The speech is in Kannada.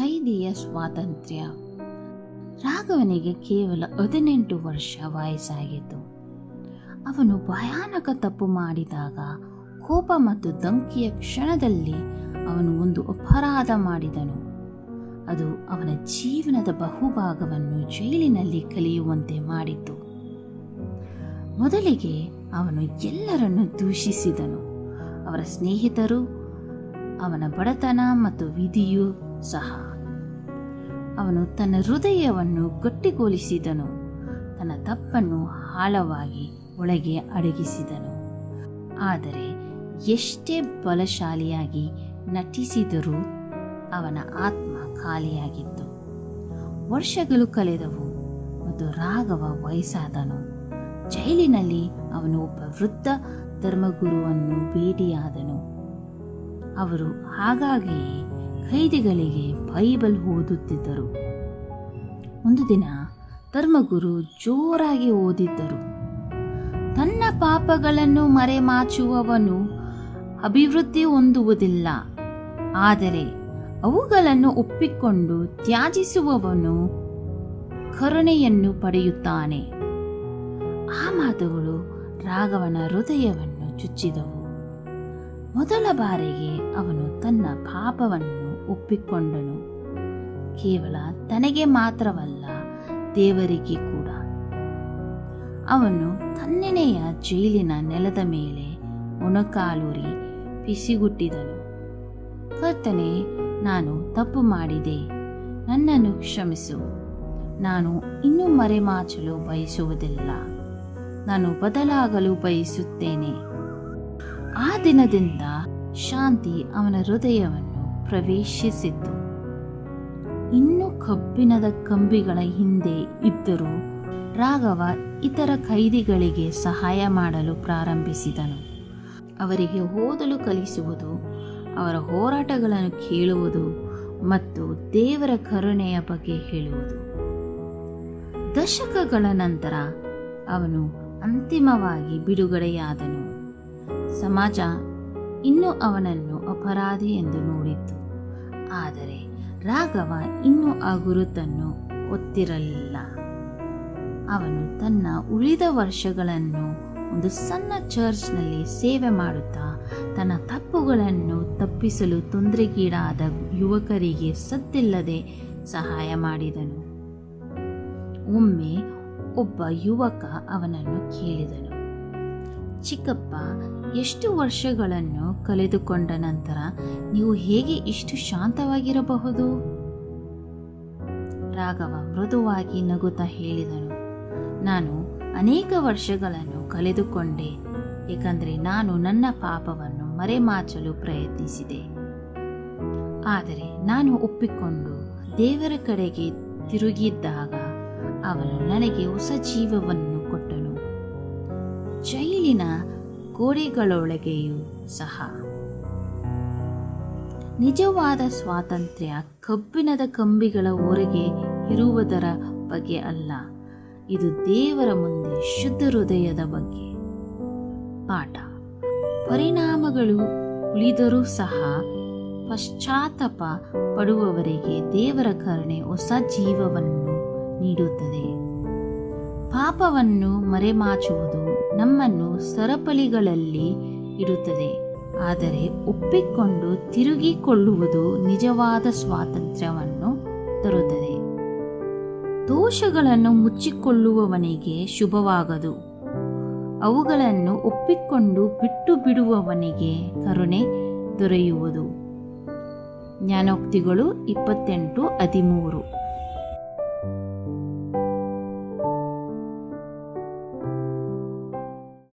ಖೈದಿಯ ಸ್ವಾತಂತ್ರ್ಯ. ರಾಘವನಿಗೆ ಕೇವಲ 18 ವರ್ಷ ವಯಸ್ಸಾಗಿತ್ತು. ಅವನು ಭಯಾನಕ ತಪ್ಪು ಮಾಡಿದಾಗ ಕೋಪ ಮತ್ತು ಧಮಕಿಯ ಕ್ಷಣದಲ್ಲಿ ಅವನು ಒಂದು ಅಪರಾಧ ಮಾಡಿದನು. ಅದು ಅವನ ಜೀವನದ ಬಹುಭಾಗವನ್ನು ಜೈಲಿನಲ್ಲಿ ಕಳೆಯುವಂತೆ ಮಾಡಿತು. ಮೊದಲಿಗೆ ಅವನು ಎಲ್ಲರನ್ನು ದೂಷಿಸಿದನು, ಅವರ ಸ್ನೇಹಿತರು, ಅವನ ಬಡತನ ಮತ್ತು ವಿಧಿಯೂ ಸಹ. ಅವನು ತನ್ನ ಹೃದಯವನ್ನು ಗಟ್ಟಿಗೊಳಿಸಿದನು, ತನ್ನ ತಪ್ಪನ್ನು ಆಳವಾಗಿ ಒಳಗೆ ಅಡಗಿಸಿದನು. ಆದರೆ ಎಷ್ಟೇ ಬಲಶಾಲಿಯಾಗಿ ನಟಿಸಿದರೂ ಅವನ ಆತ್ಮ ಖಾಲಿಯಾಗಿತ್ತು. ವರ್ಷಗಳು ಕಳೆದವು ಮತ್ತು ರಾಘವ ವಯಸ್ಸಾದನು. ಜೈಲಿನಲ್ಲಿ ಅವನು ಒಬ್ಬ ವೃದ್ಧ ಧರ್ಮಗುರುವನ್ನು ಭೇಟಿಯಾದನು. ಅವರು ಹಾಗಾಗಿಯೇ ಖೈದಿಗಳಿಗೆ ಬೈಬಲ್ ಓದುತ್ತಿದ್ದರು. ಒಂದು ದಿನ ಧರ್ಮಗುರು ಜೋರಾಗಿ ಓದಿದ್ದರು, ತನ್ನ ಪಾಪಗಳನ್ನು ಮರೆಮಾಚುವವನು ಅಭಿವೃದ್ಧಿ ಹೊಂದುವುದಿಲ್ಲ, ಆದರೆ ಅವುಗಳನ್ನು ಒಪ್ಪಿಕೊಂಡು ತ್ಯಾಜಿಸುವವನು ಕರುಣೆಯನ್ನು ಪಡೆಯುತ್ತಾನೆ. ಆ ಮಾತುಗಳು ರಾಘವನ ಹೃದಯವನ್ನು ಚುಚ್ಚಿದವು. ಮೊದಲ ಬಾರಿಗೆ ಅವನು ತನ್ನ ಪಾಪವನ್ನು ಒಪ್ಪಿಕೊಂಡನು, ಕೇವಲ ತನಗೆ ಮಾತ್ರವಲ್ಲ, ದೇವರಿಗೆ ಕೂಡ. ಅವನು ತಣ್ಣನೆಯ ಜೈಲಿನ ನೆಲದ ಮೇಲೆ ಮೊಣಕಾಲೂರಿ ಪಿಸಿಗುಟ್ಟಿದನು, ಕರ್ತನೇ, ನಾನು ತಪ್ಪು ಮಾಡಿದೆ, ನನ್ನನ್ನು ಕ್ಷಮಿಸು. ನಾನು ಇನ್ನೂ ಮರೆಮಾಚಲು ಬಯಸುವುದಿಲ್ಲ, ನಾನು ಬದಲಾಗಲು ಬಯಸುತ್ತೇನೆ. ಆ ದಿನದಿಂದ ಶಾಂತಿ ಅವನ ಹೃದಯವನ್ನು ಪ್ರವೇಶಿಸಿತು. ಇನ್ನೂ ಕಬ್ಬಿಣದ ಕಂಬಿಗಳ ಹಿಂದೆ ಇದ್ದರೂ ರಾಘವ ಇತರ ಖೈದಿಗಳಿಗೆ ಸಹಾಯ ಮಾಡಲು ಪ್ರಾರಂಭಿಸಿದನು. ಅವರಿಗೆ ಓದಲು ಕಲಿಸುವುದು, ಅವರ ಹೋರಾಟಗಳನ್ನು ಕೇಳುವುದು ಮತ್ತು ದೇವರ ಕರುಣೆಯ ಬಗ್ಗೆ ಹೇಳುವುದು. ದಶಕಗಳ ನಂತರ ಅವನು ಅಂತಿಮವಾಗಿ ಬಿಡುಗಡೆಯಾದನು. ಸಮಾಜ ಇನ್ನೂ ಅವನನ್ನು ಅಪರಾಧಿ ಎಂದು ನೋಡಿತ್ತು, ಆದರೆ ರಾಘವ ಇನ್ನೂ ಆ ಗುರುತನ್ನು ಒತ್ತಿರಲಿಲ್ಲ. ಅವನು ತನ್ನ ಉಳಿದ ವರ್ಷಗಳನ್ನು ಒಂದು ಸಣ್ಣ ಚರ್ಚ್ನಲ್ಲಿ ಸೇವೆ ಮಾಡುತ್ತಾ ತನ್ನ ತಪ್ಪುಗಳನ್ನು ತಪ್ಪಿಸಲು ತೊಂದರೆಗೀಡಾದ ಯುವಕರಿಗೆ ಸದ್ದಿಲ್ಲದೆ ಸಹಾಯ ಮಾಡಿದನು. ಒಮ್ಮೆ ಒಬ್ಬ ಯುವಕ ಅವನನ್ನು ಕೇಳಿದನು, ಚಿಕ್ಕಪ್ಪ, ಎಷ್ಟು ವರ್ಷಗಳನ್ನು ಕಳೆದುಕೊಂಡ ನಂತರ ನೀವು ಹೇಗೆ ಇಷ್ಟು ಶಾಂತವಾಗಿರಬಹುದು? ರಾಘವ ಮೃದುವಾಗಿ ನಗುತ್ತಾ ಹೇಳಿದನು, ನಾನು ಅನೇಕ ವರ್ಷಗಳನ್ನು ಕಳೆದುಕೊಂಡೆ, ಏಕೆಂದರೆ ನಾನು ನನ್ನ ಪಾಪವನ್ನು ಮರೆಮಾಚಲು ಪ್ರಯತ್ನಿಸಿದೆ. ಆದರೆ ನಾನು ಒಪ್ಪಿಕೊಂಡು ದೇವರ ಕಡೆಗೆ ತಿರುಗಿದ್ದಾಗ ಅವನು ನನಗೆ ಹೊಸ ಜೀವವನ್ನು ಕೊಟ್ಟನು. ಜೈಲಿನ ಗೋಡೆಗಳೊಳಗೆಯೂ ಸಹ. ನಿಜವಾದ ಸ್ವಾತಂತ್ರ್ಯ ಕಬ್ಬಿಣದ ಕಂಬಿಗಳ ಹೊರಗೆ ಇರುವುದರ ಬಗ್ಗೆ ಅಲ್ಲ, ಇದು ದೇವರ ಮುಂದೆ ಶುದ್ಧ ಹೃದಯದ ಬಗ್ಗೆ. ಪಾಠ: ಪರಿಣಾಮಗಳು ಉಳಿದರೂ ಸಹ ಪಶ್ಚಾತ್ತಾಪ ಪಡುವವರಿಗೆ ದೇವರ ಕರುಣೆ ಹೊಸ ಜೀವವನ್ನು ನೀಡುತ್ತದೆ. ಪಾಪವನ್ನು ಮರೆಮಾಚುವುದು ನಮ್ಮನ್ನು ಸರಪಳಿಗಳಲ್ಲಿ ಇಡುತ್ತದೆ, ಆದರೆ ಒಪ್ಪಿಕೊಂಡು ತಿರುಗಿಕೊಳ್ಳುವುದು ನಿಜವಾದ ಸ್ವಾತಂತ್ರ್ಯವನ್ನು ತರುತ್ತದೆ. ದೋಷಗಳನ್ನು ಮುಚ್ಚಿಕೊಳ್ಳುವವನಿಗೆ ಶುಭವಾಗದು, ಅವುಗಳನ್ನು ಒಪ್ಪಿಕೊಂಡು ಬಿಟ್ಟು ಬಿಡುವವನಿಗೆ ಕರುಣೆ ದೊರೆಯುವುದು. ಜ್ಞಾನೋಕ್ತಿಗಳು 28:13.